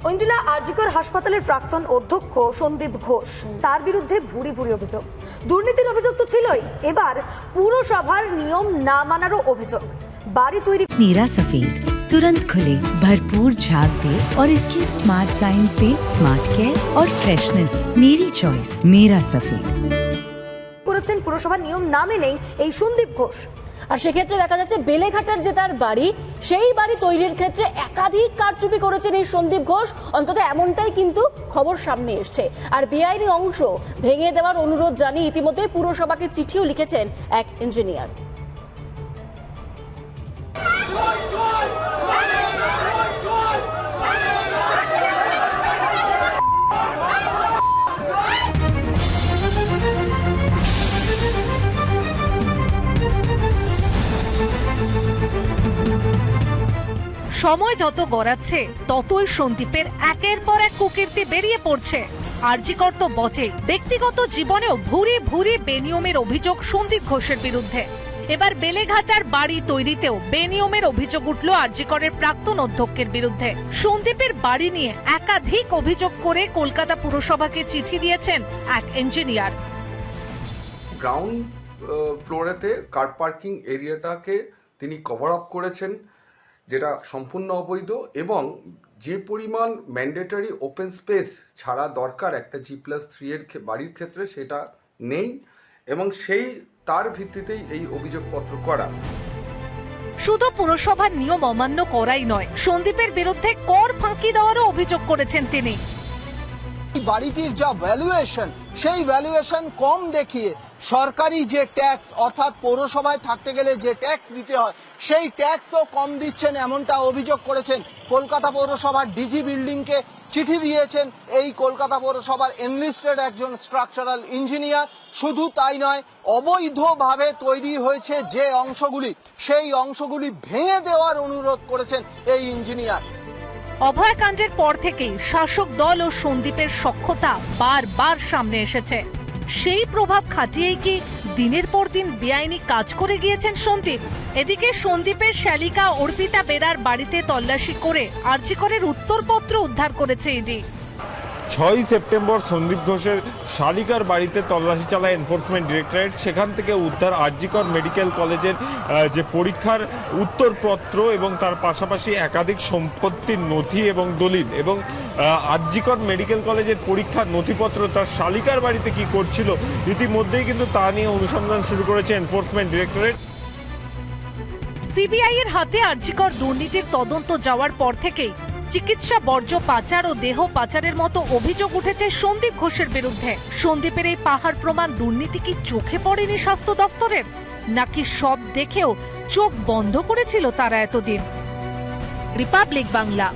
ঐন্দ্রিলা, আরজিকর হাসপাতালের প্রাক্তন অধ্যক্ষ সন্দীপ ঘোষ, তার বিরুদ্ধে ভুরি ভুরি অভিযোগ। দুর্নীতির অভিযোগ তো ছিলই, এবার পুরসভার নিয়ম না মানারও অভিযোগ। বাড়ি তৈরি मेरा सफेद तुरंत खुले, भरपूर झाग दे और इसकी स्मार्ट साइंस दे स्मार्ट केयर और फ्रेशनेस। मेरी चॉइस मेरा सफेद। করেছেন পুরসভার নিয়ম না মেনেই এই সন্দীপ ঘোষ। আর সেক্ষেত্রে দেখা যাচ্ছে বেলেঘাটার যে তার বাড়ি, সেই বাড়ি তৈরির ক্ষেত্রে একাধিক কারচুপি করেছেন এই সন্দীপ ঘোষ, অন্তত এমনটাই কিন্তু খবর সামনে এসছে। আর বেআইনি অংশ ভেঙে দেওয়ার অনুরোধ জানিয়ে ইতিমধ্যে পুরসভাকে চিঠিও লিখেছেন এক ইঞ্জিনিয়ার। সময় যত গড়াচ্ছে ততই সন্দীপের একের পর এক কুকীর্তি বেরিয়ে পড়ছে। আরজিকর তো বটে, ব্যক্তিগত জীবনেও ভুরি ভুরি বেনিয়মের অভিযোগ সন্দীপ ঘোষের বিরুদ্ধে। এবার বেলেঘাটার বাড়ি তৈরিতেও বেনিয়মের অভিযোগ উঠল আরজিকরের প্রাক্তন অধ্যক্ষের বিরুদ্ধে। সন্দীপের বাড়ি নিয়ে একাধিক অভিযোগ করে কলকাতা পুরসভাকে চিঠি দিয়েছেন এক ইঞ্জিনিয়ার। গ্রাউন্ড ফ্লোরেতে কার পার্কিং এরিয়াটাকে তিনি কভার আপ করেছেন, যেটা সম্পূর্ণ অবৈধ, এবং যে পরিমাণ ম্যান্ডেটরি ওপেন স্পেস ছাড়া দরকার একটা G+3 এর বাড়ির ক্ষেত্রে সেটা নেই, এবং তার ভিত্তিতেই এই অভিযোগপত্র করা। শুধু পুরসভার নিয়ম অমান্য করাই নয়, সন্দীপের বিরুদ্ধে কর ফাঁকি দেওয়ারও অভিযোগ করেছেন তিনি। বাড়িটির যা ভ্যালুয়েশন, সেই ভ্যালুয়েশন কম দেখিয়ে সরকারি যে ট্যাক্স, অর্থাৎ পৌরসভায় থাকতে গেলে যে ট্যাক্স দিতে হয়, সেই ট্যাক্সও কম দিচ্ছেন, এমনটা অভিযোগ করেছেন। কলকাতা পৌরসভার ডিজি বিল্ডিংকে চিঠি দিয়েছেন এই কলকাতা পৌরসভার এনলিস্টেড একজন স্ট্রাকচারাল ইঞ্জিনিয়ার। শুধু তাই নয়, অবৈধভাবে তৈরি হয়েছে যে অংশগুলি, সেই অংশগুলি ভেঙে দেওয়ার অনুরোধ করেছেন এই ইঞ্জিনিয়ার। অভয়াকাণ্ডের পর থেকেই শাসক দল ও সন্দীপের সখ্যতা বারবার সামনে এসেছে। সেই প্রভাব খাটিয়েই কি দিনের পর দিন বেআইনি কাজ করে গিয়েছেন সন্দীপ? এদিকে সন্দীপের শ্যালিকা অর্পিতা বেরার বাড়িতে তল্লাশি করে আরজিকরের উত্তরপত্র উদ্ধার করেছে ইডি। 6 সেপ্টেম্বর সন্দীপ ঘোষের শালিকার বাড়িতে তল্লাশি চালায় এনফোর্সমেন্ট ডিরেক্টরেট। সেখান থেকে উদ্ধার আরজিকর মেডিকেল কলেজের যে পরীক্ষার উত্তরপত্র এবং তার পাশাপাশি একাধিক সম্পত্তির নথি এবং দলিল, এবং আরজিকর মেডিকেল কলেজের পরীক্ষার নথিপত্র তার শালিকার বাড়িতে কি করছিল ইতিমধ্যেই কিন্তু তা নিয়ে অনুসন্ধান শুরু করেছে এনফোর্সমেন্ট ডিরেক্টরেট। সিবিআই এর হাতে আরজিকর দুর্নীতির তদন্ত যাওয়ার পর থেকেই চিকিৎসা বর্জ্য পাচার ও দেহ পাচারের মতো অভিযোগ উঠেছে সন্দীপ ঘোষের বিরুদ্ধে। সন্দীপের এই পাহাড় প্রমাণ দুর্নীতি কি চোখে পড়েনি স্বাস্থ্য দপ্তরের, নাকি সব দেখেও চোখ বন্ধ করেছিল তারা এতদিন? রিপাবলিক বাংলা।